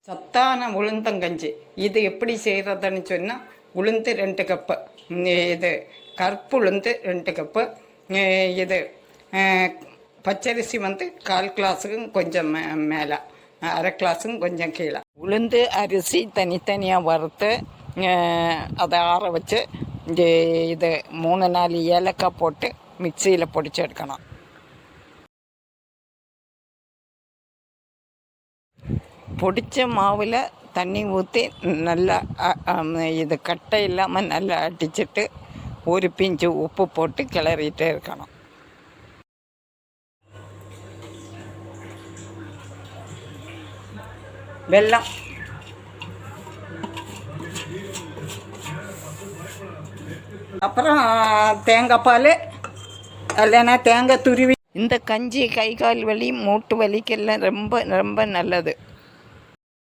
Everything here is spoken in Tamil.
சத்தான உளுந்தங்கஞ்சி இது எப்படி செய்கிறதுன்னு சொன்னால், உளுந்து 2 கப்பு, இது கருப்பு உளுந்து 2 கப்பு, இது பச்சரிசி 1/4 கிளாஸுக்கும் கொஞ்சம் மேலே, அரை கிளாஸுக்கும் கொஞ்சம் கீழே. உளுந்து அரிசி தனித்தனியாக வறுத்து அதை ஆற வச்சு இது 3-4 ஏலக்காய் போட்டு மிக்சியில் பொடிச்சு எடுக்கணும். பொடித்த மாவில் தண்ணி ஊற்றி நல்லா இது கட்டை இல்லாமல் நல்லா அடிச்சுட்டு ஒரு பிஞ்சு உப்பு போட்டு கிளறிட்டே இருக்கணும். வெல்லம், அப்புறம் தேங்காய் பால், இல்லைன்னா தேங்காய் துருவி. இந்த கஞ்சி கை கால் வலி மூட்டு வலிக்கெல்லாம் ரொம்ப ரொம்ப நல்லது.